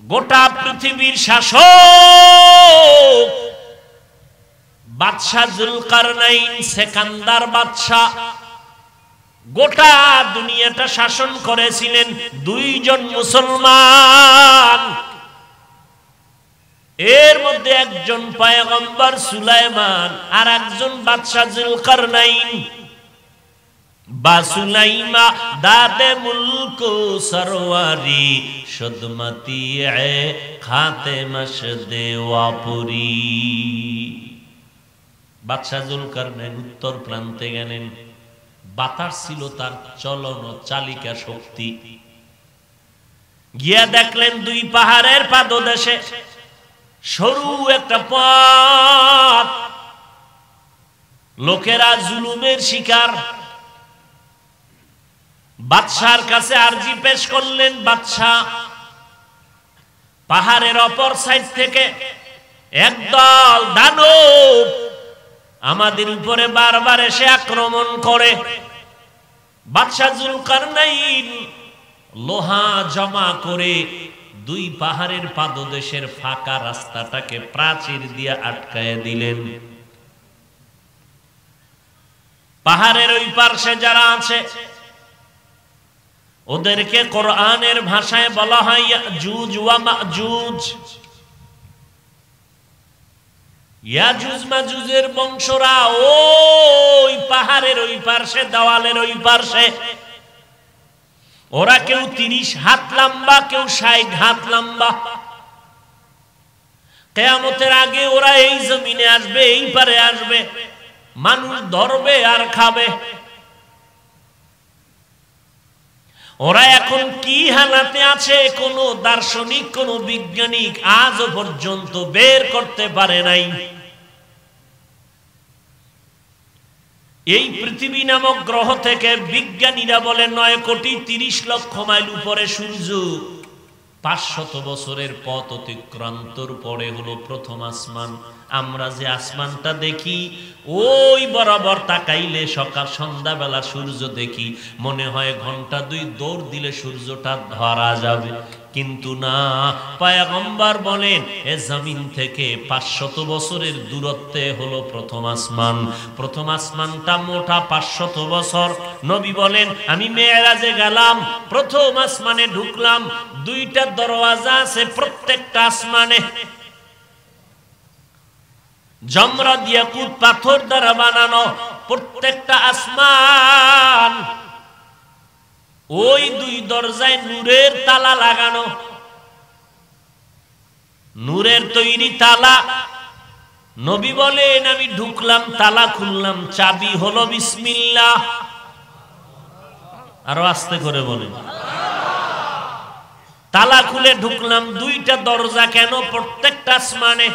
গোটা পৃথিবীর শাসক বাদশাহ জুলকারনাইন সেকান্দার বাদশাহ গোটা দুনিয়াটা শাসন করেছিলেন দুইজন মুসলমান। এর মধ্যে একজন পয়গম্বর সুলাইমান আর একজন বাদশাহ জুলকারনাইন। বাসুলাইমা দাদে মুলক সরওয়ারি শুদমতি এ খাতে মশদে ওয়াপুরি। বাদশাহ জুলকারনাইন উত্তর প্রান্তে গেলেন। বাতাস ছিল তার চলন চালিকা শক্তি। গিয়া দেখলেন দুই পাহাড়ের পাদদেশে সরু একটা পথ। লোকেরা জুলুমের শিকার। বাদশার কাছে আরজি পেশ করলেন, বাদশাহ পাহাড়ের অপর সাইড থেকে একদল দানব আমাদের উপরে বারবার এসে আক্রমণ করে। বাদশাহ জুলকারনাইন লোহা জমা করে দুই পাহাড়ের পাদদেশের ফাঁকা রাস্তাটাকে প্রাচীর দিয়ে আটকায় দিলেন। পাহাড়ের ওই পার্শ্বে যারা আছে ওদেরকে কোরআনের ভাষায় বলা হয় ইয়াজুজ ওয়া মাজুজ। ইয়াজুজ মাজুজের বংশরা ওই পাহাড়ের ওই পার্শ্বে, দেওয়ালের ওই পার্শ্বে। ওরা কেউ 30 হাত লম্বা, কেউ 60 হাত লম্বা। কিয়ামতের আগে ওরা এই জমিনে আসবে, এই পারে আসবে, মানুষ ধরবে আর খাবে। ওরা এখন কি হালাতে আছে কোন দার্শনিক, কোন বিজ্ঞানিক আজও পর্যন্ত বের করতে পারে নাই। এই পৃথিবী নামক গ্রহ থেকে বিজ্ঞানীরা বলে 9,30,00,000 মাইল উপরে সূর্য। 500 বছরের পথ অতিক্রান্তর পরে হলো প্রথম আসমান। আমরা যে আসমানটা দেখি ওই বরাবর তাকাইলে সকাল সন্ধ্যাবেলা সূর্য দেখি, মনে হয় ঘন্টা 2 দৌড় দিলে সূর্যটা ধরা যাবে। কিন্তু না, পয়গম্বর বলেন এ জমিন থেকে 500 বছরের দূরত্বে হলো প্রথম আসমান। প্রথম আসমানটা মোটা 500 বছর। নবী বলেন আমি মেরাজে গেলাম, প্রথম আসমানে ঢুকলাম, 2টা দরওয়াজা আছে প্রত্যেকটা আসমানে। জমরাদ ইয়াকুত পাথর দ্বারা বানানো প্রত্যেকটা আসমান। ওই 2 দরজায় নূরের তালা লাগানো, নূরের তৈরি তালা। নবী বলেন আমি ঢুকলাম, তালা খুললাম, চাবি হলো বিসমিল্লাহ। আরো আস্তে করে বলেন। তালা খুলে ঢুকলাম। 2টা দরজা কেন? প্রত্যেকটা আসমানে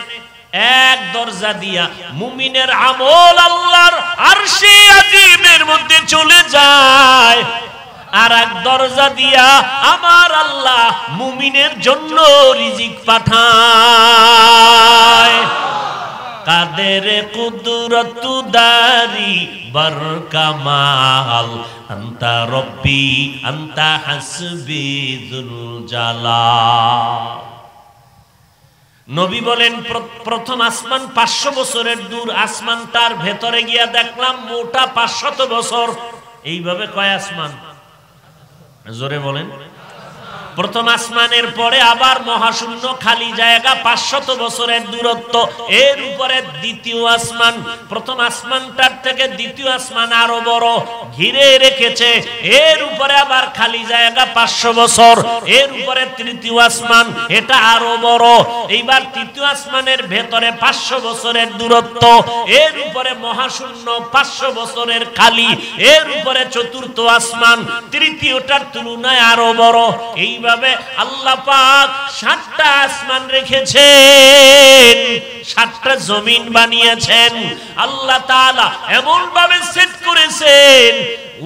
এক দরজা দিয়া মুমিনের আমল আল্লাহর আরশে আজিমের মধ্যে চলে যায়, আর এক দরজা দিয়া আমার আল্লাহ মুমিনের জন্য রিজিক পাঠায়। কাদের কুদরত দারি বরকামাল আনতা রব্বি আনতা হাসবি যুল জালাল। নবী বলেন প্রথম আসমান 500 বছরের দূর। আসমানটার ভেতরে গিয়া দেখলাম মোটা 500 বছর। এইভাবে কয় আসমান? জোরে বলেন। প্রথম আসমানের পরে আবার মহাশূন্য খালি জায়গা, 500 বছরের দূরত্ব। এর উপরে দ্বিতীয় আসমান। প্রথম আসমানটার থেকে দ্বিতীয় আসমান আরো বড়, ঘিরে রেখেছে। এর উপরে আবার খালি জায়গা 500 বছর। এর উপরে তৃতীয় আসমান, এটা আরো বড়। এইবার তৃতীয় আসমানের ভেতরে 500 বছরের দূরত্ব। এর উপরে মহাশূন্য 500 বছরের খালি। এর উপরে চতুর্থ আসমান, তৃতীয়টার তুলনায় আরো বড়। এইভাবে আল্লাহ পাক 7টা আসমান রেখেছেন, 7টা জমিন বানিয়েছেন। আল্লাহ তাআলা এমন ভাবে সেট করেছেন,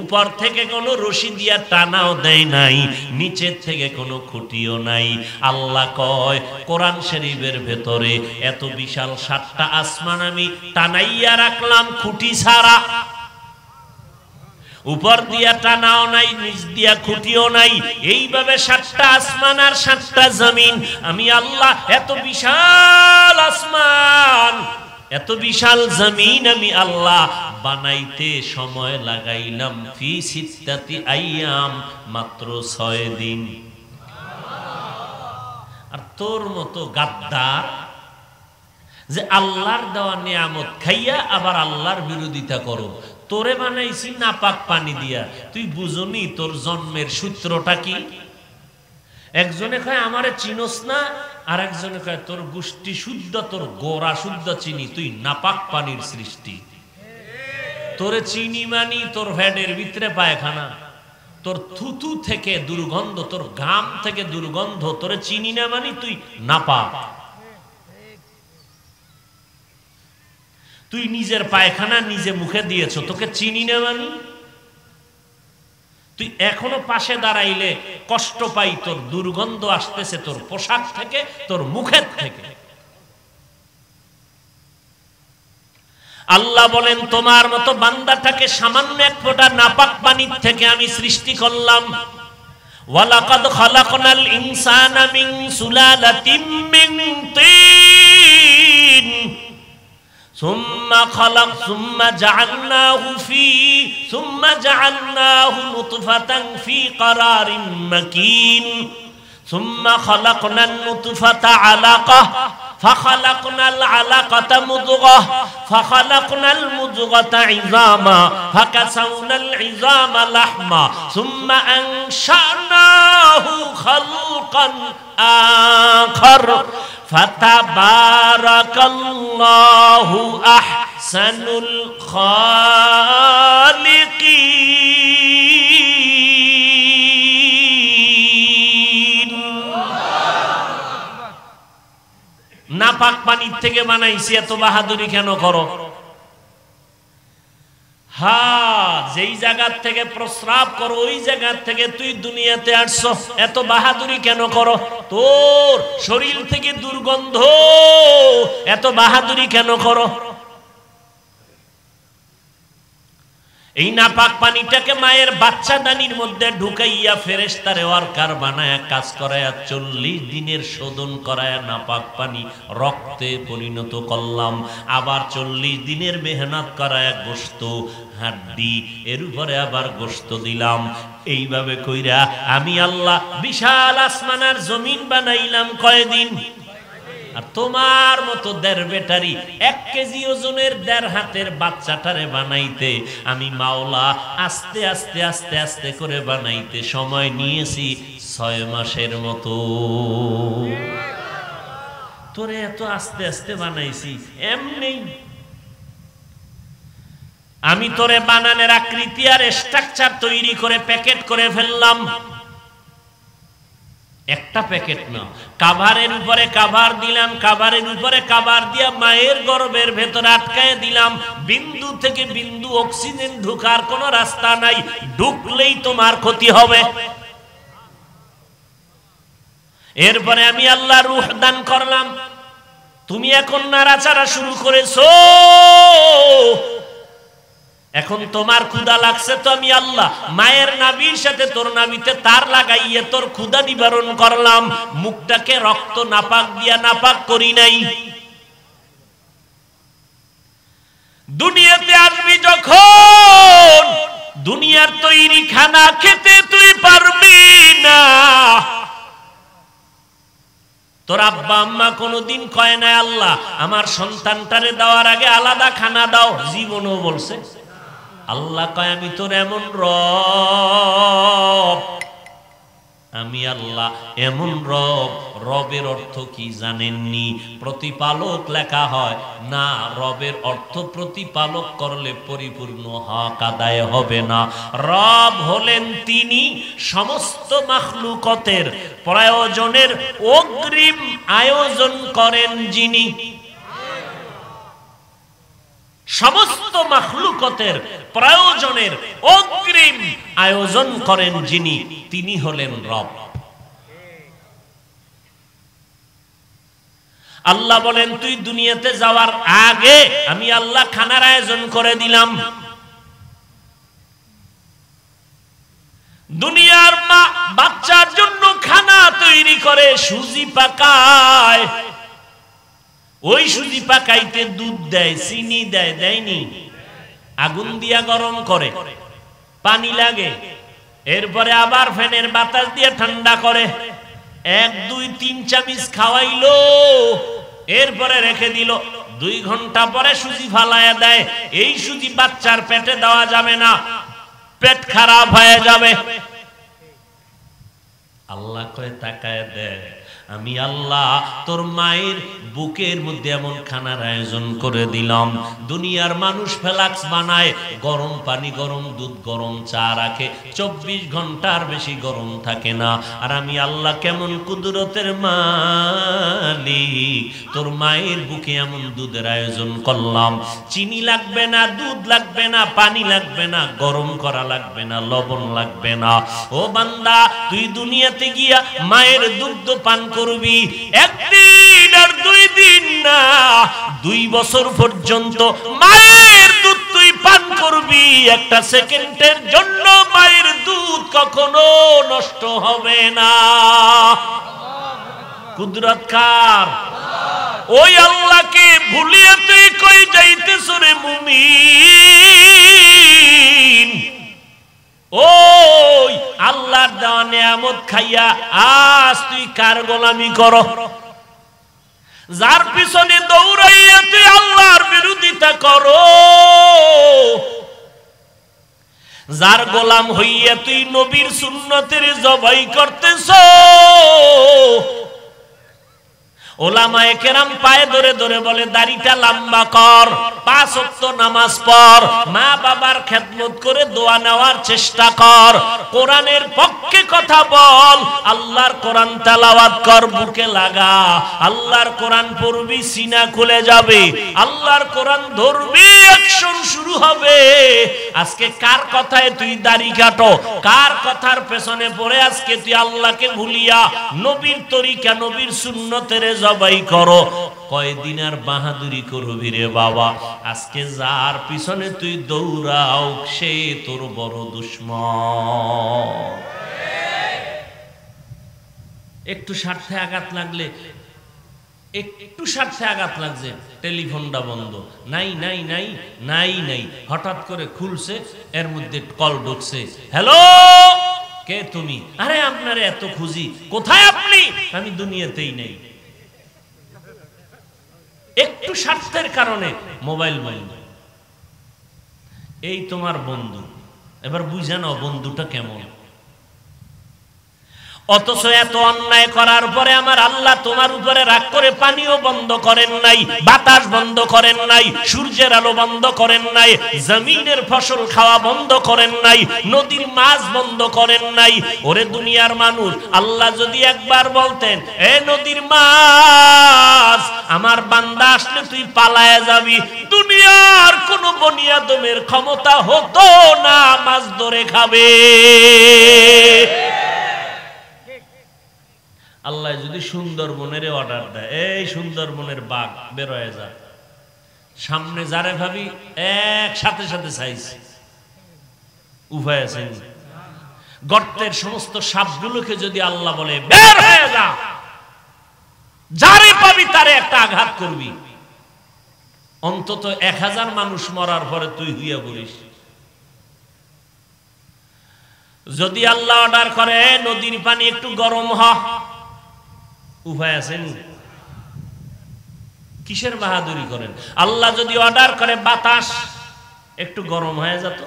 উপর থেকে কোনো রশি দিয়া টানাও দেয় নাই, নিচের থেকে কোনো খুঁটিও নাই। আল্লাহ কয় কোরআন শরীফের ভেতরে এত বিশাল 7টা আসমান আমি টানাইয়া রাখলাম খুঁটি ছাড়া। উপর দিয়া টানাও নাই, নিচ দিয়া খুঁটিও নাই, এইভাবে 7টা আসমান আর 7টা জমিন আমি আল্লাহ, এত বিশাল আসমান এত বিশাল জমিন আমি আল্লাহ বানাইতে সময় লাগাইলাম ফি সিত্তাতি আইয়াম, মাত্র 6 দিন। আর তোর মতো গাদ্দার যে আল্লাহর দেওয়া নিয়ামত খাইয়া আবার আল্লাহর বিরোধিতা করো, তোরে বানাইছি নাপাক পানি দিয়া, তুই বুঝনি তোর জন্মের সূত্রটা কি? একজনে কয় আমারে চিনোস না, আর একজনে কয় তোর গোষ্ঠী শুদ্ধ, তোর গোড়া শুদ্ধ চিনি, তুই নাপাক পানির সৃষ্টি। তোরে চিনি মানি তোর ভ্যাডের ভিতরে পায়খানা, তোর থুতু থেকে দুর্গন্ধ, তোর ঘাম থেকে দুর্গন্ধ, তোরে চিনি না মানি তুই নাপাক। তুই নিজের পায়খানা নিজে মুখে দিয়েছ, তোকে চিনি না মানি? তুই এখনো পাশে দাঁড়াইলে কষ্ট পাই, তোর দুর্গন্ধ আসতেছে তোর পোশাক থেকে, তোর মুখের থেকে। আল্লাহ বলেন তোমার মতো বান্দাটাকে সামান্য এক ফোঁটা নাপাক পানির থেকে আমি সৃষ্টি করলাম। ওয়ালাকাদ খালাকনাল ইনসানা মিন সুলালাতিম মিন তিন ثم جعلناه نطفة في قرار مكين ثم خلقنا النطفة علقة فخلقنا العلقة مضغة فخلقنا المضغة عظاما فكسونا العظام لحما ثم أنشأناه خلقا آخر ফাতাবারাকাল্লাহু আহসানুল খালিকিন। নাপাক পানির থেকে বানাইছি, এত বাহাদুরি কেন করো? হ্যাঁ, যেই জায়গা থেকে প্রস্রাব করো ওই জায়গা থেকে তুই দুনিয়াতে আসছো, এত বাহাদুরি কেন করো? তোর শরীর থেকে দুর্গন্ধ, এত বাহাদুরি কেন করো? এই নাপাক পানিটাকে মায়ের বাচ্চাদানির মধ্যে ঢুকাইয়া ফেরেশতারে ওয়ার্কার বানায়া কাজ করায়া 40 দিনের শোধন করায়া নাপাক পানি রক্তে পরিণত করলাম। আবার 40 দিনের মেহনত করায়া গোশত হাড্ডি এর উপরে আবার গোশত দিলাম। এইভাবে কইরা আমি আল্লাহ বিশাল আসমান আর জমিন বানাইলাম কয়দিন? আর তোমার মতো 1.5 ব্যাটারি 1 কেজি ওজনের 1.5 হাতের বাচ্চাটারে বানাইতে আমি মাওলা আস্তে আস্তে আস্তে আস্তে করে বানাইতে সময় নিয়েছি 6 মাসের মতো। তোরে এত আস্তে আস্তে বানাইছি এমনি। আমি তোরে বানানের আকৃতি আর স্ট্রাকচার তৈরি করে প্যাকেট করে ফেললাম। একটা প্যাকেট না, কাভারের উপরে কাভার দিলাম, কাভারের উপরে কাভার দিয়া মায়ের গর্ভের ভেতরে আটকায় দিলাম। বিন্দু থেকে বিন্দু অক্সিজেন ঢোকার কোনো রাস্তা নাই, ঢুকলেই তোমার ক্ষতি হবে। এরপরে আমি আল্লাহ রূহ দান করলাম। তুমি এখন নাড়াচাড়া শুরু করেছো, এখন তোমার ক্ষুধা লাগছে, তো আমি আল্লাহ মায়ের নাভির সাথে তোর নাভিতে তার লাগাইয়ে তোর ক্ষুধা নিবারণ করলাম। মুখটাকে রক্ত নাপাক দিয়া নাপাক করি নাই। দুনিয়াতে আসবি যখন, দুনিয়ার তৈরি খানা খেতে তুই পারবি না। তোর আব্বা আম্মা কোনোদিন কয় না আল্লাহ আমার সন্তানটারে দেওয়ার আগে আলাদা খানা দাও, জীবনও বলছে। আল্লাহ কয় আমি তোর এমন রব, আমি আল্লাহ এমন রব। রবের অর্থ কি জানেননি? প্রতিপালক লেখা হয় না, রবের অর্থ প্রতিপালক করলে পরিপূর্ণ হক আদায় হবে না। রব হলেন তিনি সমস্ত মাখলুকতের প্রয়োজনের অগ্রিম আয়োজন করেন যিনি। সমস্ত মাখলুকতের প্রয়োজনের অগ্রিম আয়োজন করেন যিনি, তিনি হলেন রব। আল্লাহ বলেন তুই দুনিয়াতে যাওয়ার আগে আমি আল্লাহ খানার আয়োজন করে দিলাম। সুজি পাকায়, ওই সুজি পাকাইতে দুধ দেয়, চিনি দেয়, দেয়নি? আগুন দিয়া গরম করে, পানি লাগে, এরপরে আবার ফ্যানের বাতাস দিয়ে ঠান্ডা করে, 1 2 3 চামচ খাওয়াইলো, এরপরে রেখে দিল। 2 ঘন্টা পরে সুজি ফালায়া দেয়। এই সুজি বাচ্চার পেটে দেওয়া যাবে না, পেট খারাপ হয়ে যাবে। আল্লাহ কয় তাকায় দেয়, আমি আল্লাহ তোর মায়ের বুকের মধ্যে এমন খানার আয়োজন করে দিলাম। দুনিয়ার মানুষ ফ্লাক্স বানায়, গরম পানি, গরম দুধ, গরম চা রাখে, 24 ঘন্টার বেশি গরম থাকে না। আর আমি আল্লাহ কেমন কুদরতের মালিক, তোর মায়ের বুকে এমন দুধের আয়োজন করলাম। চিনি লাগবে না, দুধ লাগবে না, পানি লাগবে না, গরম করা লাগবে না, লবণ লাগবে না। ও বান্দা, তুই দুনিয়াতে গিয়া মায়ের দুগ্ধ পান করবি, 1 দিন আর 2 দিন না, 2 বছর পর্যন্ত মায়ের দুধ তুই পান করবি। 1 সেকেন্ডের জন্য মায়ের দুধ কখনো নষ্ট হবে না। কুদরত কার? ওই আল্লাহকে ভুলিয়ে তুই কই যাইতেছ রে মুমিন? ওই আল্লাহর দেওয়া নিয়ামত খাইয়া আজ তুই কার গোলামি করো? যার পিছনে দৌড়াইয়া তুই আল্লাহর বিরোধিতা করো, যার গোলাম হইয়া তুই নবীর সুন্নতের জবাই করতেছ। ওলামায়ে কেরাম পায়ে ধরে ধরে বলে, দাড়িটা লম্বা কর, 5 ওয়াক্ত নামাজ পড়, মা বাবার খেদমত করে দোয়া নেওয়ার চেষ্টা কর, কোরআনের পক্ষে কথা বল, আল্লাহর কোরআন তেলাওয়াত কর, বুকে লাগা, আল্লাহর কোরআন পড়বি, সিনা খুলে যাবে, আল্লাহর কোরআন ধরবি, অ্যাকশন শুরু হবে। আজকে কার কথায় তুই দাড়ি কাটো? কার কথার পেছনে পড়ে আজকে তুই আল্লাহকে ভুলিয়া নবীর তরিকা, নবীর সুন্নতের জবাই করো? কয়দিন আর বাহাদুরি করবি রে বাবা? আজকে যার পিছনে তুই দৌড়াও সে তোর বড় দুশমন। একটু স্বার্থে আঘাত লাগলে, একটু স্বার্থে আঘাত লাগছে, টেলিফোনটা বন্ধ, নাই নাই নাই নাই নাই, হঠাৎ করে খুলছে, এর মধ্যে কল ঢুকছে, হ্যালো কে তুমি? আরে আপনারে এত খুঁজি, কোথায় আপনি? আমি দুনিয়াতেই নেই। একটু স্বার্থের কারণে মোবাইল বন্ধ। এই তোমার বন্ধু, এবার বুঝে নাও বন্ধুটা কেমন। অথচ এত অন্যায় করার পরে আমার আল্লাহ তোমার উপরে রাগ করে পানিও বন্ধ করেন নাই, বাতাস বন্ধ করেন নাই, সূর্যের আলো বন্ধ করেন নাই, জমিনের ফসল খাওয়া বন্ধ করেন নাই, নদীর মাছ বন্ধ করেন নাই। ওরে দুনিয়ার মানুষ, আল্লাহ যদি একবার বলতেন, এ নদীর মাছ, আমার বান্দা আসলে তুই পালায়া যাবি, দুনিয়ার কোন বনি আদমের ক্ষমতা হতো না মাছ ধরে খাবে। আল্লাহ যদি সুন্দরবনের অর্ডার দেয়, এই সুন্দরবনের বাঘ বের হয়ে যা, সামনে যারে ভাবি একসাথে সাথে চাইছে, উভয় আছে। গর্তের সমস্ত সাপগুলোকে যদি আল্লাহ বলে বের হয়ে যা, যারে পাবি তারে একটা আঘাত করবি, অন্তত 1000 মানুষ মরার পরে তুই হইয়া বলিস। যদি আল্লাহ অর্ডার করে নদীর পানি একটু গরম হ, উপায় আছেন? কিসের বাহাদুরি করেন? আল্লাহ যদি অর্ডার করে বাতাস একটু গরম হয়ে যেত,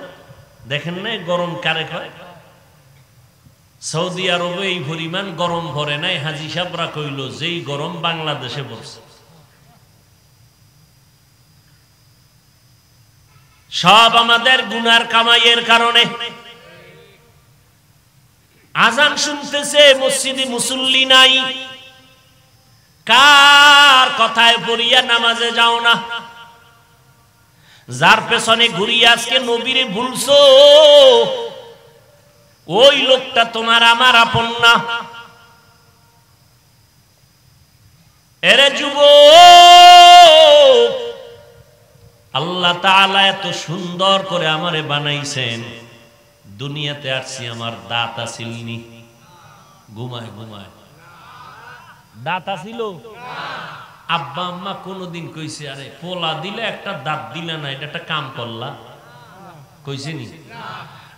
দেখেন না গরম কারে হয়? সৌদি আরবে এই পরিমাণ গরম ভরে নাই, হাজি সাহেবরা কইল যেই গরম বাংলাদেশে পড়ছে। সব আমাদের গুনার কামাইয়ের কারণে। আজান শুনতেছে, মসজিদে মুসল্লি নাই, কার কথায় পড়িয়া নামাজে যাও না? যার পেছনে ঘুরিয়ে আজকে নবীরে ভুলছো, ওই লোকটা তোমার আমার আপন না। এরে যুবক, আল্লাহ তাআলা এত সুন্দর করে আমারে বানাইছেন, দুনিয়াতে আসছি আমার দাঁত আসিলনি, ঘুমায় ঘুমায়, দাঁত আছিল? আব্বা আম্মা কোনদিন কইছে আরে পোলা দিলে একটা দাঁত দিলে না, এটা একটা কাম করলা? কইছে নি?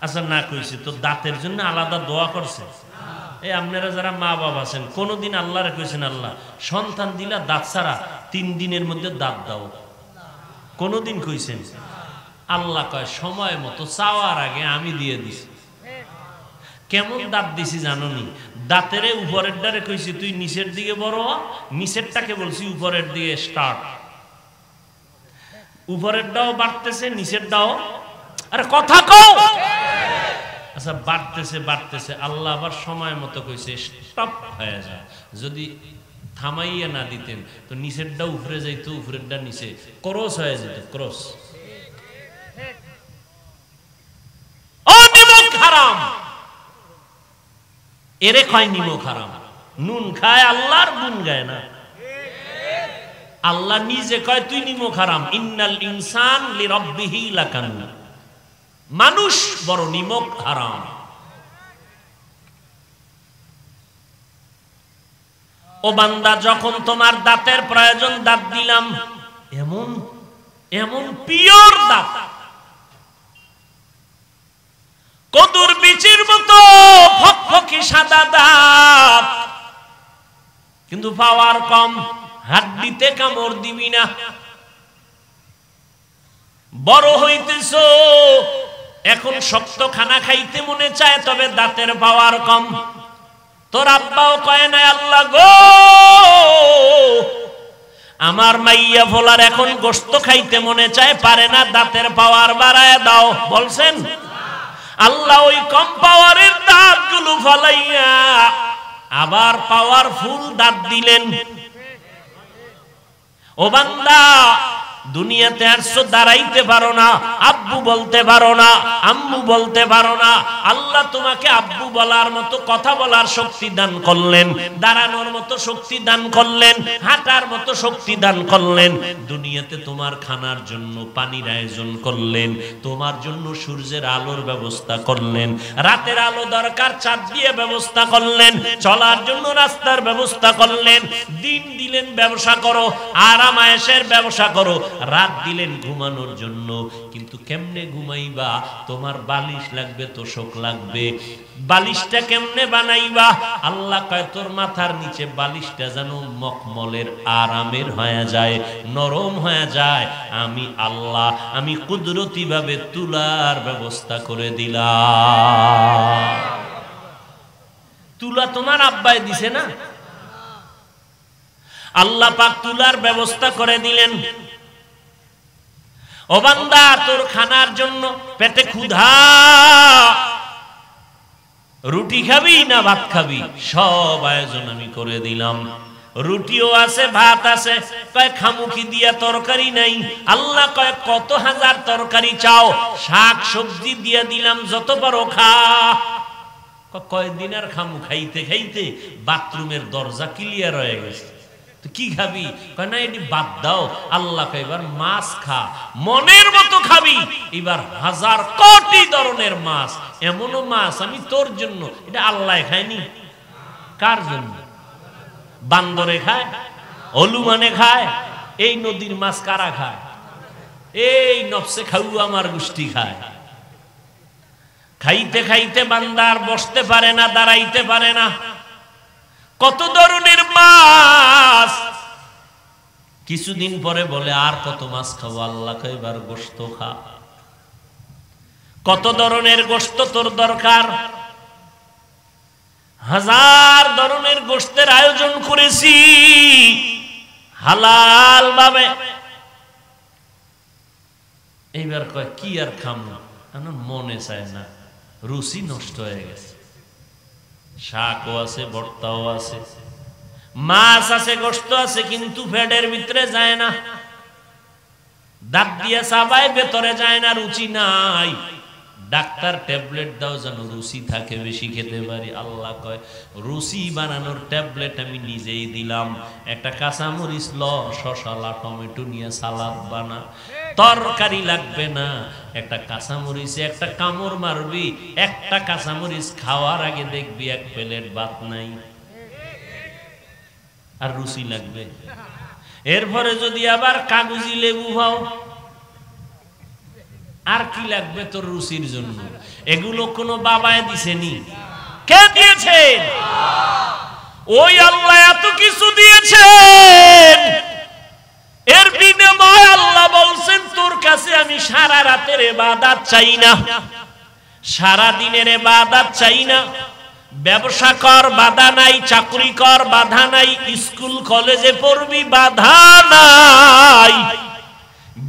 আচ্ছা না কইছে তো দাঁতের জন্য আলাদা দোয়া করছে? এই আপনারা যারা মা বাবা আছেন কোনদিন আল্লাহরে কইছেন আল্লাহ সন্তান দিলা দাঁত ছাড়া 3 দিনের মধ্যে দাঁত দাও? কোনদিন কইছেন? আল্লাহ কয় সময় মতো চাওয়ার আগে আমি দিয়ে দিছি। কেমন দাঁত দিছি জানোনি? দাঁতের উপরের ডারে কইছি তুই নিচের দিকে বড়, নিচেরটাকে বলছি উপরের দিকে স্টার্ট। উপরের ডাও বাড়তেছে, নিচের ডাও, আরে কথা কও। আচ্ছা বাড়তেছে বাড়তেছে, আল্লাহ আবার সময় মতো কইছে স্টপ হয়ে যায়। যদি থামাইয়া না দিতেন তো নিচেরটা উপরে যাইতো, উপরেরটা নিচে, ক্রস হয়ে যেত, ক্রস। ও নিমক হারাম, এরে কয় নিমক হারাম। নুন খায় আল্লাহর গুণ গায় না। আল্লাহ নিজে কয় তুই নিমক হারাম। ইন্নাল ইনসান লিরাব্বিহি লাকানুন, মানুষ বড় নিমক হারাম। ও বান্দা যখন তোমার দাঁতের প্রয়োজন দাঁত দিলাম, এমন এমন পিওর দাঁত, কদুর বিচির মতো ফকফকি সাদা দাঁত, কিন্তু পাওয়ার কম, হাড্ডিতে কামড় দিবি না। বড় হইতেছো এখন শক্ত খানা খাইতে মনে চায়, তবে দাঁতের পাওয়ার কম। তোর আব্বাও কয় না আল্লাহ গো আমার মাইয়া ফোলার এখন গোশত খাইতে মনে চায়, পারে না, দাঁতের পাওয়ার বাড়ায় দাও, বলছেন? আল্লাহ ওই কম পাওয়ারের দাঁতগুলো ফালাইয়া আবার পাওয়ারফুল দাঁত দিলেন। ও বান্দা দুনিয়াতে আসছো, দাঁড়াইতে পারো না, আব্বু বলতে পারো না, আম্মু বলতে পারো না। আল্লাহ তোমাকে আব্বু বলার মতো, কথা বলার শক্তি দান করলেন, দাঁড়ানোর মতো শক্তি দান করলেন, হাঁটার মতো শক্তি দান করলেন। দুনিয়াতে তোমার খানার জন্য পানির আয়োজন করলেন, তোমার জন্য সূর্যের আলোর ব্যবস্থা করলেন, রাতের আলো দরকার চাঁদ দিয়ে ব্যবস্থা করলেন, চলার জন্য রাস্তার ব্যবস্থা করলেন, দিন দিলেন ব্যবসা করো, আরাম আয়েশের ব্যবসা করো, রাত দিলেন ঘুমানোর জন্য। কিন্তু কেমনে ঘুমাইবা? তোমার বালিশ লাগবে, তোশক লাগবে, বালিশটা কেমনে বানাইবা? আল্লাহ কয় তোর মাথার নিচে বালিশটা যেন মখমলের আরামের হয়ে যায়, নরম হয়ে যায়। আমি আল্লাহ, আমি কুদরতি ভাবে তুলার ব্যবস্থা করে দিলাম। তুলা তোমার আব্বাই দিছে না? আল্লাহ পাক তুলার ব্যবস্থা করে দিলেন। ও বান্দা তোর খানার জন্য পেটে ক্ষুধা, রুটি খাবি না ভাত খাবি, সব আয়োজন আমি করে দিলাম। রুটিও আছে, ভাত আছে। কয় খামুখি দিয়া তরকারি নাই। আল্লাহ কয় কত হাজার তরকারি চাও, শাক সবজি দিয়া দিলাম, যত পারো খা। কয়দিন আর খামু? খাইতে খাইতে বাথরুমের দরজা ক্লিয়ার হয়ে গেছে। তো কি খাবি? কয় না এটি বাদ দাও। আল্লাহ কয় এবার মাছ খা, মনের মতো খাবি। এবার হাজার কোটি ধরনের মাছ, এমনও মাছ আমি তোর জন্য। এটা আল্লাহ খায়নি, কার জন্য? বান্দরে খায়, হলুমানে খায়। এই নদীর মাছ কারা খায়? এই নফসে খাউ আমার গোষ্ঠী খায়। খাইতে খাইতে বান্দার বসতে পারে না, দাঁড়াইতে পারে না। কত ধরনের মাছ। কিছুদিন পরে বলে আর কত মাছ খাবো? আল্লাহ কয় এবার গোশত খা। কত ধরনের গোশত তোর দরকার? হাজার ধরনের গোশতের আয়োজন করেছি হালাল ভাবে। এইবার কয় কি আর খামো, মনে চায় না, রুচি নষ্ট হয়ে গেছে। শাকও আছে, ভর্তাও আছে, মাছ আছে, গোশত আছে, কিন্তু পেটের ভিতরে যায় না, দাঁত দিয়ে চাবায় ভেতরে যায় না, রুচি নাই। ডাক্তার ট্যাবলেট দাও যেন রুচি থাকে, বেশি খেতে পারি। আল্লাহ কয় রুচি বানানোর ট্যাবলেট আমি নিজেই দিলাম। একটা কাঁচামরিচ ল, শসা লা, টমেটো নিয়ে সালাদ বানা, তরকারি লাগবে না। একটা কাঁচামরিচে একটা কামড় মারবি, একটা কাঁচামরিচ খাওয়ার আগে দেখবি এক প্লেট ভাত নাই। আর রুচি লাগবে। এরপরে যদি আবার কাগজি লেবু খাও, আর কি লাগবে তোর রুচির জন্য? এগুলো কোনো বাবায় দিছেনি? কে দিয়েছেন? ওই আল্লাহ এত কিছু দিয়েছেন, এর বিনিময়ে আল্লাহ বলছেন তোর কাছে আমি সারা রাতের ইবাদত চাই না, সারা দিনের ইবাদত চাই না। ব্যবসা কর বাধা নাই, চাকরি কর বাধা নাই, স্কুল কলেজে পড়বি বাধা নাই,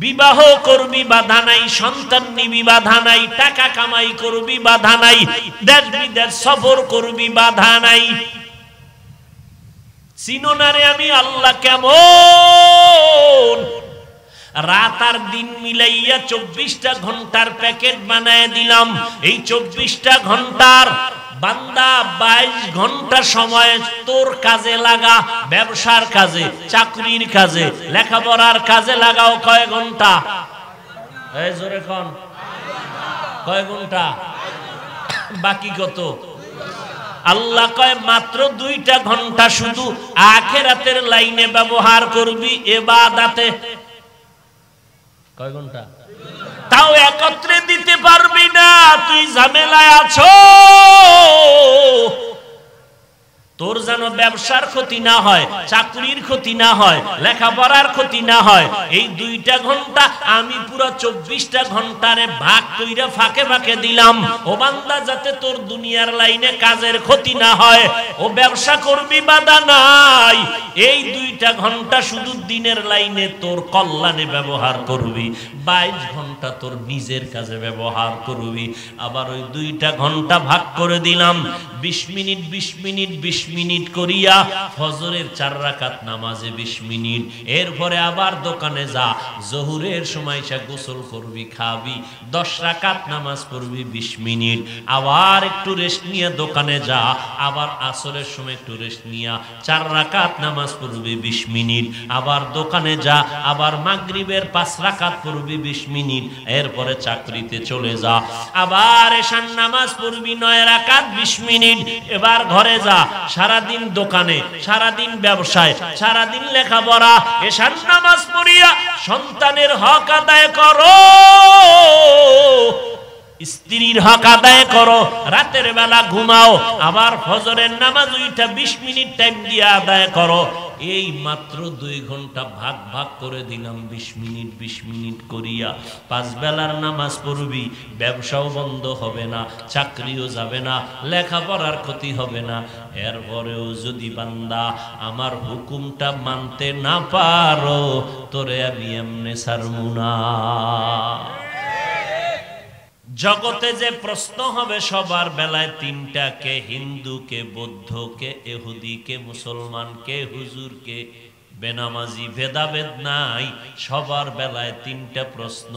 বিবাহ করবি বাধা নাই, সন্তান নিবি বাধা নাই, টাকা কামাই করবি বাধা নাই, দেশ বিদেশ সফর করবি বাধা নাই। চিনো না রে আমি আল্লাহ কেমন? রাত আর দিন মিলাইয়া 24টা ঘন্টার প্যাকেট বানায় দিলাম। এই 24টা ঘন্টার বান্দা 22 ঘন্টা সময় তোর কাজে লাগা, ব্যবসার কাজে, চাকরির কাজে, লেখাপড়ার কাজে লাগাও। কয় ঘন্টা? এই জোরে কোন কয় ঘন্টা? বাকি কত? আল্লাহ কয় মাত্র 2টা ঘন্টা শুধু আখিরাতের লাইনে ব্যবহার করবি ইবাদতে। কয় ঘন্টা? তাও একত্রে দিতে পারবি না, তুই ঝামেলায় আছো। তোর যেন ব্যবসার ক্ষতি না হয়, চাকরির ক্ষতি না হয়, লেখাপড়ার ক্ষতি না হয়। এই 2টা ঘন্টা আমি পুরো 24টা ঘন্টারে ভাগ কইরা ফাঁকে ফাঁকে দিলাম। ও বান্দা, যাতে তোর দুনিয়ার লাইনে কাজের ক্ষতি না হয়। ও ব্যবসা করবি বাধা নাই, এই 2টা ঘন্টা শুধু দিনের লাইনে তোর কল্যাণে ব্যবহার করবি, 22 ঘন্টা তোর নিজের কাজে ব্যবহার করবি। আবার ওই 2টা ঘন্টা ভাগ করে দিলাম, 20 মিনিট 20 মিনিট 20 মিনিট করিয়া ফজরের 4 রাকাত নামাজে 20 মিনিট। এরপরে আবার দোকানে যা, জোহরের সময় সে গোসল করবি, খাবি, 10 রাকাত নামাজ পড়বি 20 মিনিট। আবার একটু রেস্ট নিয়ে দোকানে যা, আবার আসরের সময় একটু রেস্ট নিয়ে 4 রাকাত নামাজ পড়বি 20 মিনিট। আবার দোকানে যা, আবার মাগরিবের 5 রাকাত পড়বি 20 মিনিট। এরপরে চাকরিতে চলে যা, আবার এশার নামাজ পড়বি 9 রাকাত 20 মিনিট। এবার ঘরে যা, সারাদিন দোকানে, সারাদিন ব্যবসায়, সারাদিন লেখাপড়া, এশার নামাজ পড়িয়া সন্তানের হক আদায় করো, স্ত্রীর হক আদায় করো, রাতের বেলা ঘুমাও, আবার ফজরের নামাজ ওইটা 20 মিনিট টাইম দিয়ে আদায় করো। এই মাত্র 2 ঘন্টা ভাগ ভাগ করে দিলাম 20 মিনিট 20 মিনিট করিয়া। 5 বেলার নামাজ পড়বি, ব্যবসাও বন্ধ হবে না, চাকরিও যাবে না, লেখাপড়ার ক্ষতি হবে না। এরপরেও যদি বান্দা আমার হুকুমটা মানতে না পারো, তোরে আমি এমনে ছাড়বো না। জগতে যে প্রশ্ন হবে সবার বেলায় 3টা, কে হিন্দু, কে বৌদ্ধ, কে ইহুদি, কে মুসলমান, কে হুজুর, কে বেনামাজি, ভেদাভেদ নাই। সবার বেলায় 3টা প্রশ্ন।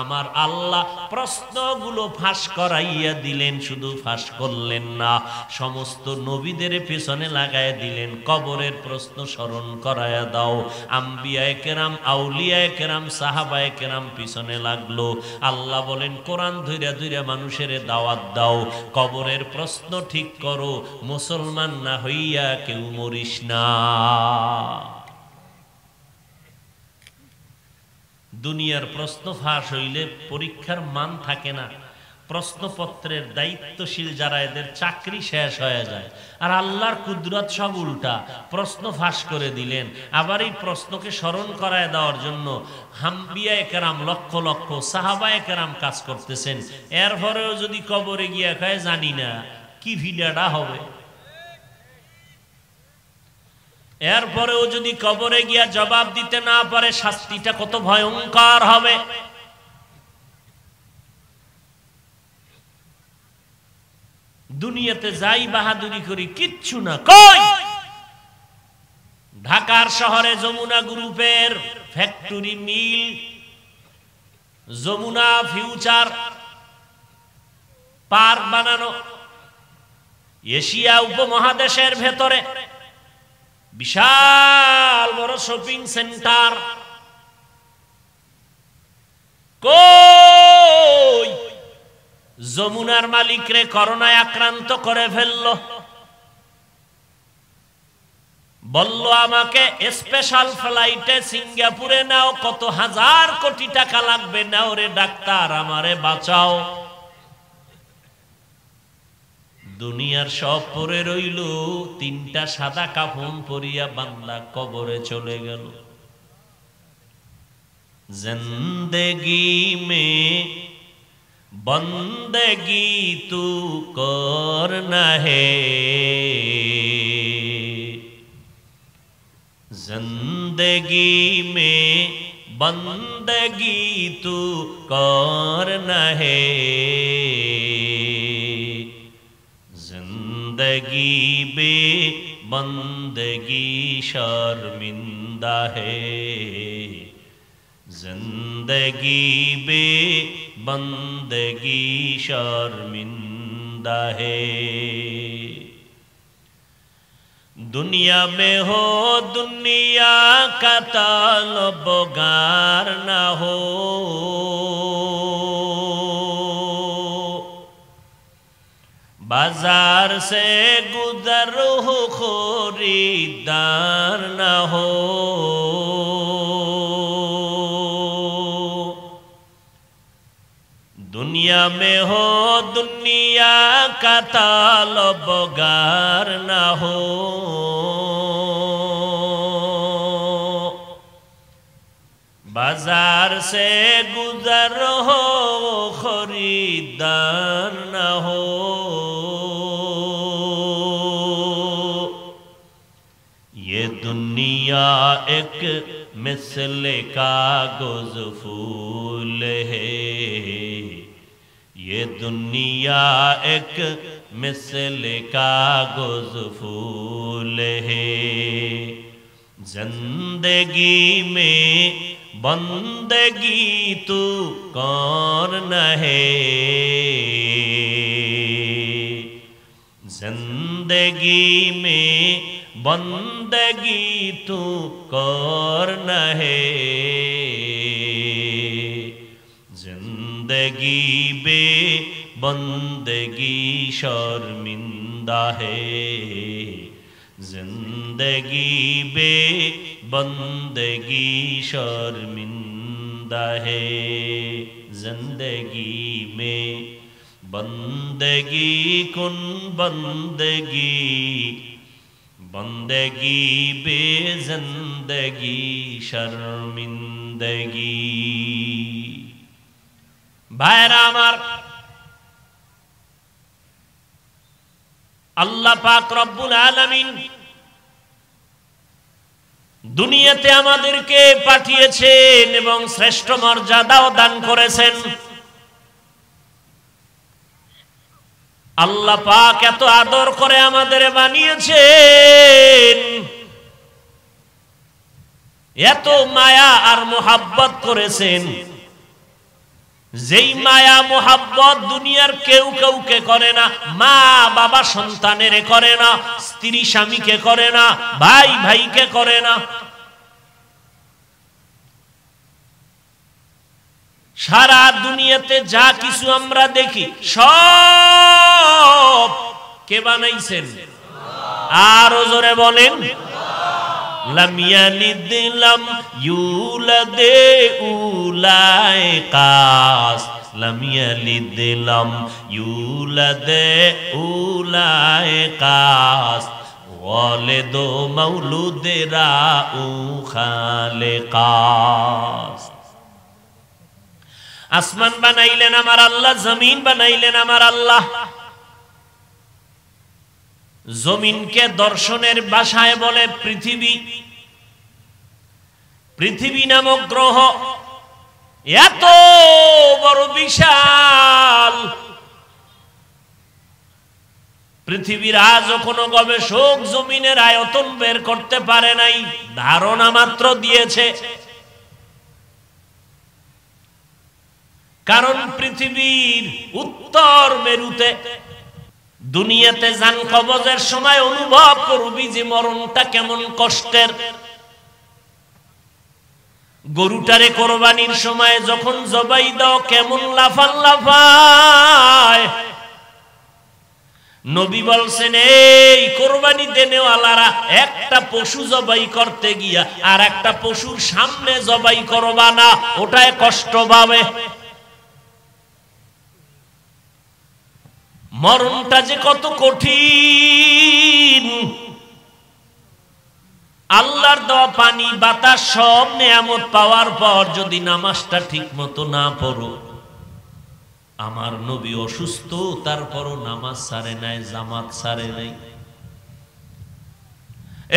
আমার আল্লাহ প্রশ্নগুলো ফাঁস করাইয়া দিলেন, শুধু ফাঁস করলেন না, সমস্ত নবীদের পেছনে লাগাইয়া দিলেন। কবরের প্রশ্ন স্মরণ করাইয়া দাও। আম্বিয়ায়ে কেরাম, আউলিয়ায়ে কেরাম, সাহাবায়ে কেরাম পিছনে লাগলো। আল্লাহ বলেন কোরআন ধইরা ধইরা মানুষের দাওয়াত দাও, কবরের প্রশ্ন ঠিক করো, মুসলমান না হইয়া কেউ মরিস না। দুনিয়ার প্রশ্ন ফাঁস হইলে পরীক্ষার মান থাকে না, প্রশ্নপত্রের দায়িত্বশীল যারা, এদের চাকরি শেষ হয়ে যায়। আর আল্লাহর কুদরত সব উল্টা, প্রশ্ন ফাঁস করে দিলেন। আবার এই প্রশ্নকে স্মরণ করায় দেওয়ার জন্য আম্বিয়ায়ে কেরাম লক্ষ লক্ষ, সাহাবায়ে কেরাম কাজ করতেছেন। এরপরেও যদি কবরে গিয়া কয় জানি না, কি ভিড়াটা হবে? এরপরেও যদি কবরে গিয়া জবাব দিতে না পারে, শাস্তিটা কত ভয়ঙ্কর হবে। দুনিয়াতে যাই বাহাদুরি করি, কিচ্ছু না। কই ঢাকার শহরে যমুনা গ্রুপের ফ্যাক্টরি, মিল, যমুনা ফিউচার পার্ক বানানো, এশিয়া উপমহাদেশের ভেতরে বিশাল বড় শপিং সেন্টার। কই যমুনার মালিকরে করোনায় আক্রান্ত করে ফেলল, বলল আমাকে স্পেশাল ফ্লাইটে সিঙ্গাপুরে নাও, কত হাজার কোটি টাকা লাগবে, নাও রে ডাক্তার, আমারে বাঁচাও। দুনিয়ার সব পরে রইল, তিনটা সাদা কাফন পরিয়া বান্দা কবরে চলে গেল। জিন্দেগি মে বন্দেগি তু করনা হে, जिंदगी में बंदगी तू करना है, जिंदगी बे बंदगी शर्मिंदा है, जिंदगी बे बंदगी शर्मिंदा है। दुनिया में हो दुनिया का तलबगार न हो, बाजार से गुजर हो खरीदार न हो, दुनिया में हो दुनिया का तलबगार न हो, बाजार से गुजर हो खरीदार न हो। ये दुनिया एक मिसले कागज फूल है, ये दुनिया एक मिसले कागज फूल है, जिंदगी में बंदगी तू कौन है, जिंदगी में बंदगी तू कौन है, जिंदगी बे बंदगी शर्मिंदा है, जिंदगी बे बंदगी शर्मिंदा है, जिंदगी में बंदगी कुन बंदगी, बंदगी बे जिंदगी शर्मिंदगी। भाईरा आमार, আল্লাহ পাক রব্বুল আলামিন দুনিয়াতে আমাদেরকে পাঠিয়েছেন এবং শ্রেষ্ঠ মর্যাদাও দান করেছেন। আল্লাহ পাক এত আদর করে আমাদের বানিয়েছেন, এত মায়া আর মোহাব্বত করেছেন, যেই মায়া মোহাব্বত দুনিয়ার কেউ কাউকে করে না। মা বাবা সন্তানের করে না, স্ত্রী স্বামীকে করে না, ভাই ভাইকে করে না। সারা দুনিয়াতে যা কিছু আমরা দেখি সব কে বানাইছেন? আরো জোরে বলেন, लम यलिद लम यूलद उलाइकास, लम यलिद लम यूलद उलाइकास, वालिदो मौलूद राउ खालिकास। আসমান বানাইলেন আমার আল্লাহ, জমিন বানাইলেন আমার আল্লাহ। জমিনকে দর্শনের ভাষায় বলে পৃথিবী। পৃথিবী নামক গ্রহ এত বড় বিশাল, পৃথিবীর আজও কোনো গবেষক জমিনের আয়তন বের করতে পারে নাই, ধারণা মাত্র দিয়েছে। কারণ পৃথিবীর উত্তর মেরুতে দুনিয়াতে জান কবজের সময় অনুভব করবি যে মরণটা কেমন কষ্টের। গরুটারে কোরবানির সময় যখন জবাই দাও কেমন লাফান লাফায়, নবী বলছেন, এই কোরবানি দেনেওয়ালারা একটা পশু জবাই করতে গিয়া আর একটা পশুর সামনে জবাই করবা না, ওটায় কষ্ট পাবে। মরণটা যে কত কঠিন। আল্লাহর দেওয়া পানি বাতাস সব নেয়ামত পাওয়ার পর যদি নামাজটা ঠিক মতো না পড়ো, আমার নবী অসুস্থ তারপরও নামাজ ছাড়ে নাই, জামাত ছাড়ে নাই।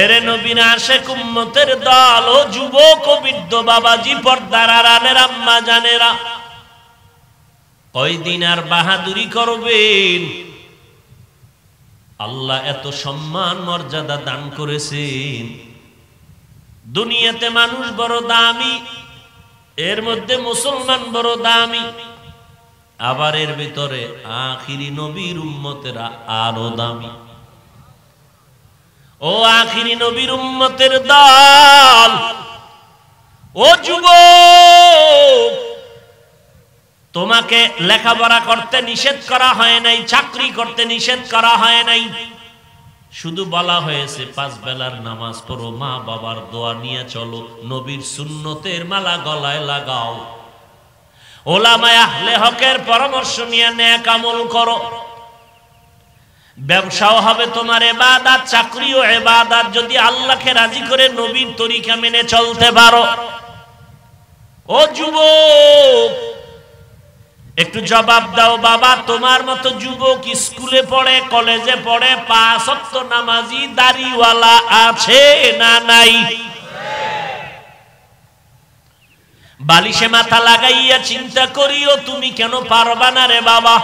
এরে নবীর আশিক উম্মতের দল, ও যুবক ও বৃদ্ধ বাবাজি, পর্দার আড়ালের আম্মা জানেরা, কয়দিন আর বাহাদুরি করবেন? আল্লাহ এত সম্মান মর্যাদা দান করেছেন। দুনিয়াতে মানুষ বড় দামি, এর মধ্যে মুসলমান বড় দামি, আবার এর ভিতরে আখিরি নবীর উম্মতেরা আরো দামি। ও আখিরি নবীর উম্মতের দল, ও যুবক, তোমাকে লেখাপড়া করতে নিষেধ করা হয় নাই, চাকরি করতে নিষেধ করা হয় নাই, শুধু বলা হয়েছে 5 বেলার নামাজ পড়ো, মা বাবার দোয়া নিয়ে চলো, নবীর সুন্নতের মালা গলায় লাগাও, ওলামায়ে আহলে হকের পরামর্শ নিয়ে নেক আমল করো। ব্যবসাও হবে তোমার ইবাদত, চাকরিও ইবাদত, যদি আল্লাহকে রাজি করে নবীর তরিকা মেনে চলতে পারো। ও যুবক, একটু জবাব দাও বাবা, তোমার মতো যুবক স্কুলে পড়ে, কলেজে পড়ে, 5 ওয়াক্ত নামাজি দাড়িওয়ালা আছে না নাই? বালিশে মাথা লাগাইয়া চিন্তা করিও, তুমি কেন পারবা না রে বাবা?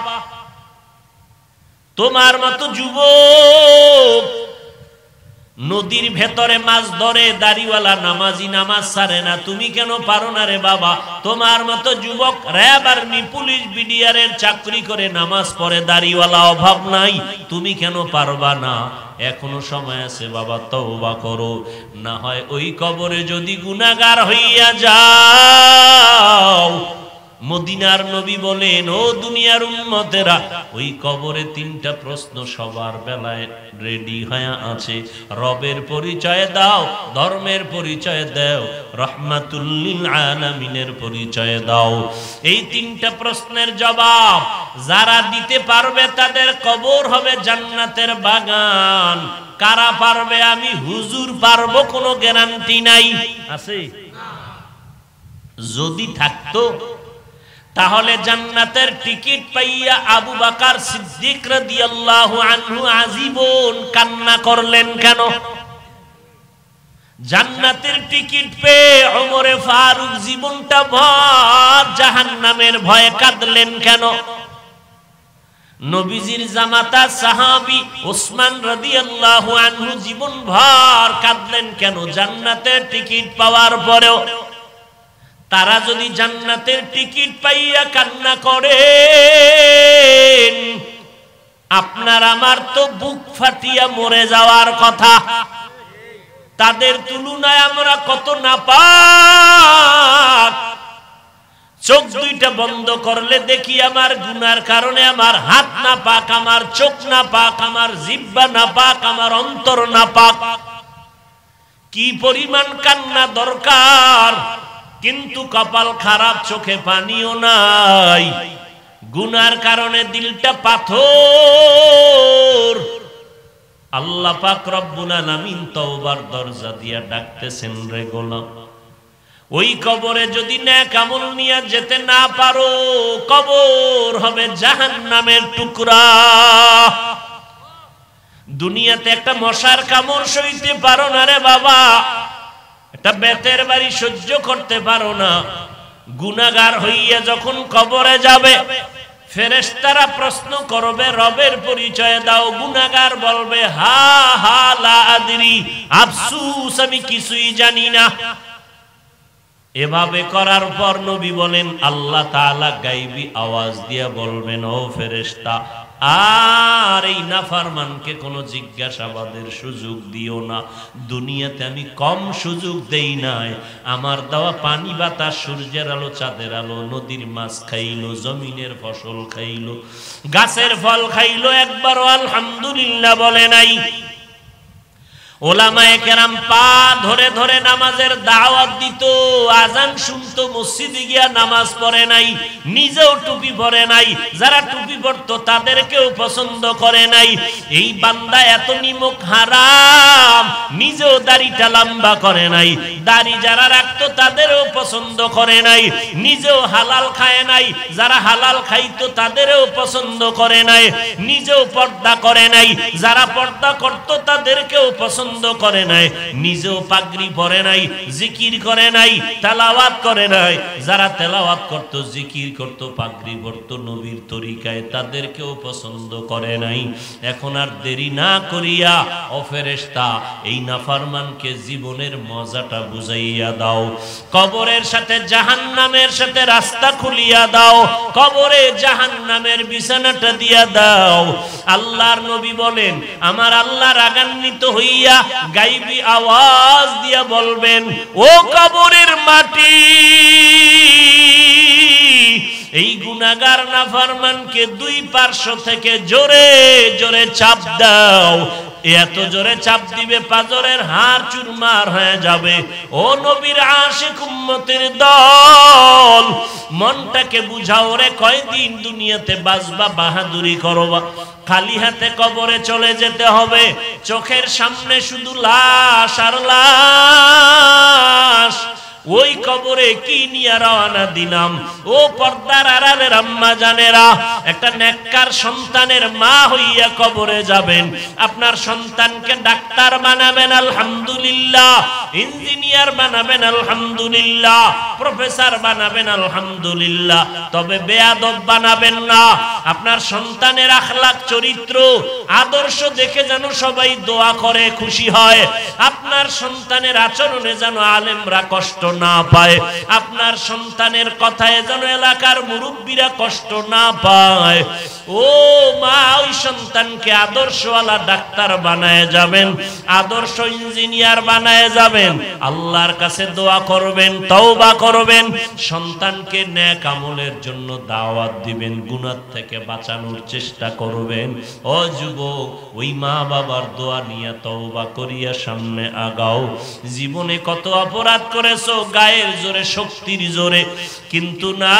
তোমার মতো যুবক নদীর ভেতরে মাছ ধরে, দাড়িওয়ালা নামাজি নামাজ ছাড়ে না, তুমি কেন পারো না রে বাবা? তোমার মতো যুবক র্যাব, আর্মি, পুলিশ, বিডিআরের চাকরি করে নামাজ পড়ে, দাড়িওয়ালা অভাব নাই, তুমি কেন পারবা না? এখনো সময় আছে বাবা, তওবা করো, না হয় ওই কবরে যদি গুনাহগার হইয়া যাও। মদিনার নবী বলেন, ও দুনিয়ার উম্মতেরা, ওই কবরে 3টা প্রশ্ন সবার বেলায় রেডি হয়ে আছে। রবের পরিচয় দাও, ধর্মের পরিচয় দাও, রাহমাতুল লিল আলামিনের পরিচয় দাও। এই 3টা প্রশ্নের জবাব যারা দিতে পারবে তাদের কবর হবে জান্নাতের বাগান। কারা পারবে? আমি হুজুর পারবো, কোনো গ্যারান্টি নাই। আছে? যদি থাকতো তাহলে জান্নাতের টিকিট পাইয়া আবু বকর সিদ্দিক রাদিয়াল্লাহু আনহু আজীবন কান্না করলেন কেন? জান্নাতের টিকিট পেয়ে ওমরে ফারুক জীবনটা ভর জাহান্নামের ভয়ে কাঁদলেন কেন? নবীজির জামাতা সাহাবী ওসমান রাদিয়াল্লাহু আনহু জীবন ভর কাঁদলেন কেন জান্নাতের টিকিট পাওয়ার পরেও? তারা যদি জান্নাতের টিকিট পাইয়া কান্না করেন, আপনার আমার তো বুক ফাটিয়া মরে যাওয়ার কথা। তাদের তুলনায় আমরা কত নাপাক। চোখ দুইটা বন্ধ করলে দেখি আমার গুনার কারণে আমার হাত নাপাক, আমার চোখ নাপাক, আমার জিহ্বা নাপাক, আমার অন্তর নাপাক। কি পরিমাণ কান্না দরকার, কিন্তু কপাল খারাপ, চোখে পানিও নাই, গুনার কারণে দিলটা পাথর। আল্লাহ পাক রব্বুল আলামিন তওবার দরজা দিয়া ডাকতেছেন, রে গোলাম, ওই কবরে যদি নেক আমল নিয়ে যেতে না পারো, কবর হবে জাহান্নামের টুকরা। দুনিয়াতে একটা মশার কামড় সইতে পারো না রে বাবা, একটা বেতের বাড়ি সহ্য করতে পারো না। গুনাহগার হইয়া যখন কবরে যাবে, ফেরেশতারা প্রশ্ন করবে, রবের পরিচয় দাও। গুনাহগার বলবে, হা হা লা আদরি, আফসোস আমি কিছুই জানি না। এভাবে করার পর নবী বলেন, আল্লাহ তাআলা গায়বী আওয়াজ দিয়া বলবেন, ও ফেরেশতা, আর এই নাফরমানকে কোনো জিজ্ঞাসাবাদের সুযোগ দিও না। দুনিয়াতে আমি কম সুযোগ দেই নাই। আমার দেওয়া পানি বাতাস, সূর্যের আলো, চাঁদের আলো, নদীর মাছ খাইলো, জমিনের ফসল খাইলো, গাছের ফল খাইলো, একবারও আলহামদুলিল্লাহ বলে নাই। ওলামায়ে কেরাম পা ধরে ধরে নামাজের দাওয়াত দিত, আজান শুনতো, মসজিদে গিয়া নামাজ পড়ে নাই, নিজেও টুপি পরে নাই, যারা টুপি পরতো তাদেরকেও পছন্দ করে নাই। এই বান্দা এত নিমক হারাম, নিজেও দাড়িটা লম্বা করে নাই, দাড়ি যারা রাখতো তাদেরও পছন্দ করে নাই, নিজেও হালাল খায় নাই, যারা হালাল খাইতো তাদেরও পছন্দ করে নাই, নিজেও পর্দা করে নাই, যারা পর্দা করতো তাদেরকেও পছন্দ করে নাই, নিজেও পাগড়ি পরে নাই, জিকির করে নাই, তেলাওয়াত করে নাই, যারা তেলাওয়াত করত, জিকির করত, পাগড়ি পরত নবীর তরিকায়, তাদেরকেও পছন্দ করে নাই। এখন আর দেরি না করিয়া ও ফেরেশতা এই নাফরমানকে জীবনের মজাটা বুঝাইয়া দাও, কবরের সাথে জাহান্নামের সাথে রাস্তা খুলিয়া দাও, কবরে জাহান্নামের বিছানাটা দিয়া দাও। আল্লাহর নবী বলেন, আমার আল্লাহ রাগান্বিত হইয়া গাইবি আওয়াজ দিয়া বলবেন, ও কবরের মাটি, এই গুনাহগার নাফরমানকে দুই পার্শ্ব থেকে জোরে জোরে চাপ দাও। এত জোরে চাপ দিবে পাজরের হাড় চুরমার হয়ে যাবে। ও নবীর আশিক উম্মতের দল, মনটাকে বুঝাও রে, কয়দিন দুনিয়াতে বাঁচবা, বাহাদুরি করবা, খালি হাতে কবরে চলে যেতে হবে, চোখের সামনে শুধু লাশ আর লাশ। ওই কবরে কি নিয়ে রওনা দিলাম? ও পর্দার আড়ালের আম্মা জানেরা, একটা নেককার সন্তানের মা হইয়া কবরে যাবেন, আপনার সন্তানকে ডাক্তার বানাবেন আলহামদুলিল্লাহ, ইঞ্জিনিয়ার বানাবেন আলহামদুলিল্লাহ, প্রফেসর বানাবেন আলহামদুলিল্লাহ, তবে বেয়াদব বানাবেন না। আপনার সন্তানের আখলাক, চরিত্র, আদর্শ দেখে যেন সবাই দোয়া করে, খুশি হয়। আপনার সন্তানের আচরণে যেন আলেমরা কষ্ট না পায়, আপনার সন্তানের কথায় যেন এলাকার মুরব্বীরা কষ্ট না পায়। ও মা, ওই সন্তানকে আদর্শওয়ালা ডাক্তার বানায় যাবেন, আদর্শ ইঞ্জিনিয়ার বানায় যাবেন, আল্লাহর কাছে দোয়া করবেন, তওবা করবেন, সন্তানকে নেক আমলের জন্য দাওয়াত দিবেন, গুনাহ থেকে বাঁচানোর চেষ্টা করবেন। ও যুবক, ওই মা বাবার দোয়া নিয়ে তওবা করিয়া সামনে আগাও। জীবনে কত অপরাধ করেছো, গায়ের জোরে, শক্তির জোরে, কিন্তু না,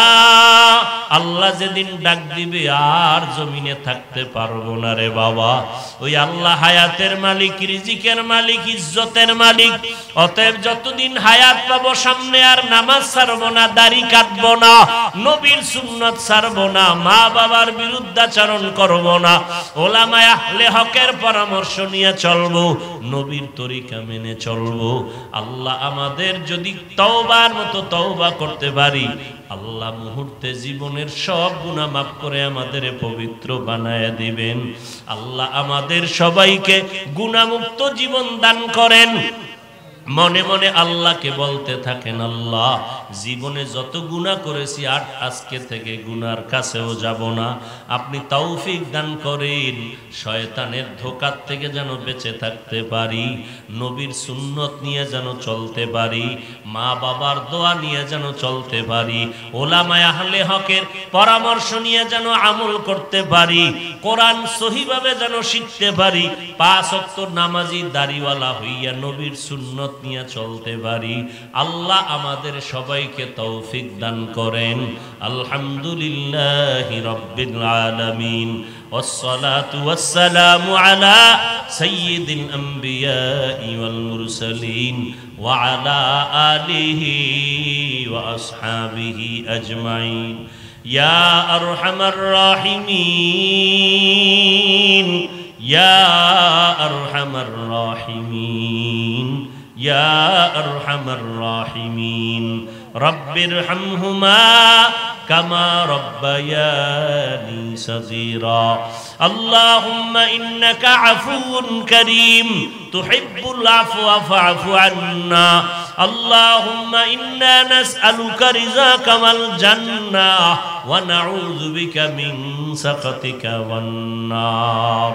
আল্লাহ যেদিন ডাক দিবে আর জমিনে থাকতে পারবো না রে বাবা। ওই আল্লাহ হায়াতের মালিক, রিজিকের মালিক, ইজ্জতের মালিক। অতএব যতদিন হায়াত পাবো সামনে আর নামাজ ছাড়বো না, দাড়ি কাটবো না, নবীর সুন্নাত ছাড়বো না, মা বাবার বিরুদ্ধাচরণ করবো না, ওলামায়ে আহলে হকের পরামর্শ নিয়ে চলবো, নবীর তরিকা মেনে চলবো। আল্লাহ আমাদের যদি তওবার মতো তওবা করতে পারি, আল্লাহ মুহূর্তে জীবনের সব গুনাহ মাফ করে আমাদের পবিত্র বানায় দিবেন। আল্লাহ আমাদের সবাইকে গুনাহমুক্ত জীবন দান করেন। মনে মনে আল্লাহকে বলতে থাকেন, আল্লাহ জীবনে যত গুনাহ করেছি আর আজকে থেকে গুনার কাছেও যাব না, আপনি তৌফিক দান করেন, শয়তানের ধোঁকার থেকে যেন বেঁচে থাকতে পারি, নবীর সুন্নত নিয়ে যেন চলতে পারি, মা বাবার দোয়া নিয়ে যেন চলতে পারি, ওলামায়ে আহলে হকের পরামর্শ নিয়ে যেন আমল করতে পারি, কোরআন সহিভাবে যেন শিখতে পারি, 5 ওয়াক্ত নামাজি দাড়িওয়ালা হইয়া নবীর সুন্নত নিয়ে চলতে পারি। আল্লাহ আমাদের সবাইকে তৌফিক দান করেন। আলহামদুলিল্লাহি রাব্বিল আলামিন, والصلاة والسلام على سيد الأنبياء والمرسلين وعلى آله وأصحابه أجمعين يا أرحم الراحمين يا أرحم الراحمين يا أرحم الراحمين رب ارحمهما كما ربياني صغيرا اللهم إنك عفو كريم تحب العفو فاعف عنا আল্লাহুম্মা ইন্না নাসআলুকা রিযাকা ওয়াল জান্নাহ ওয়া নাউযু বিকা মিন সাখাতিকা ওয়ান নার।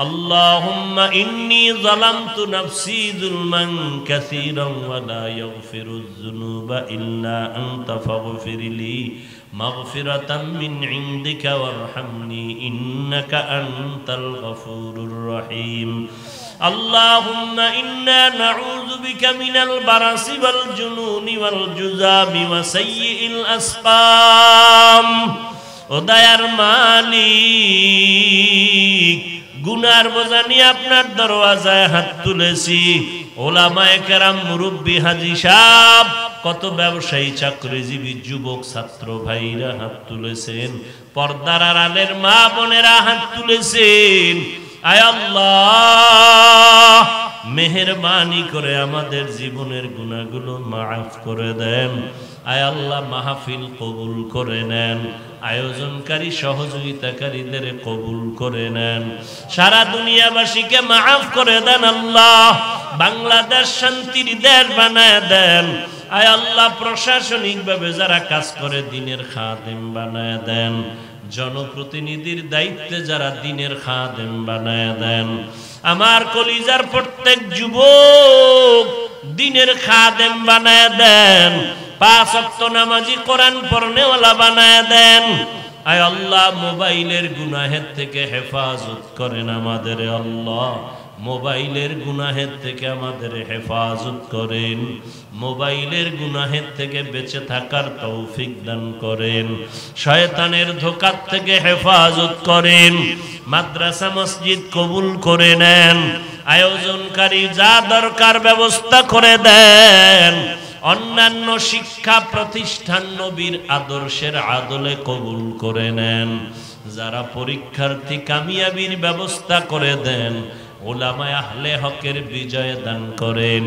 اللهم إني ظلمت نفسي ظلما كثيرا ولا يغفر الذنوب إلا أنت فاغفر لي مغفرة من عندك وارحمني إنك أنت الغفور الرحيم اللهم إنا نعوذ بك من البرص والجنون والجذام وسيء الأسقام وديار مالك গুনার বোঝা নিয়ে আপনার দরওয়াজায় হাত তুলেছি। ওলামায়ে কেরাম, মুরব্বী, হাজী সাহেব, কত ব্যবসায়ী, চাকরিজীবী, যুবক, ছাত্র ভাইরা হাত তুলেছেন। পর্দার আড়ালের মা বোনেরা হাত তুলেছেন। আয় আল্লাহ, মেহেরবানি করে আমাদের জীবনের গুনাহগুলো মাফ করে দেন। আয় আল্লাহ, মাহফিল কবুল করে নেন, আয়োজনকারী সহযোগিতাকারীদের কবুল করে নেন, সারা দুনিয়াবাসীকে মাফ করে দেন। আল্লাহ, বাংলাদেশ শান্তির দেশ বানায় দেন। আয় আল্লাহ, প্রশাসনিকভাবে যারা কাজ করে দিনের খাদেম বানায় দেন, জনপ্রতিনিধির দায়িত্বে যারা দিনের খাদেম বানায় দেন। আমার কলিজার প্রত্যেক যুবক দিনের খাদেম বানায় দেন, 5 ওয়াক্ত নামাজি, কোরআন পড়নেওয়ালা বানায় দেন। আয় আল্লাহ, মোবাইলের গুনাহের থেকে হেফাজত করেন আমাদের। আল্লাহ, মোবাইলের গুনাহের থেকে আমাদের হেফাজত করেন, মোবাইলের গুনাহের থেকে বেঁচে থাকার তৌফিক দান করেন, শয়তানের ধোঁকার থেকে হেফাজত করেন, মাদ্রাসা মসজিদ কবুল করে নেন, আয়োজনকারী যা দরকার ব্যবস্থা করে দেন, অন্যান্য শিক্ষা প্রতিষ্ঠান নবীর আদর্শের আদলে কবুল করে নেন, যারা পরীক্ষার্থী কামিয়াবির ব্যবস্থা করে দেন, উলামায়ে আহলে হকের বিজয় দান করেন।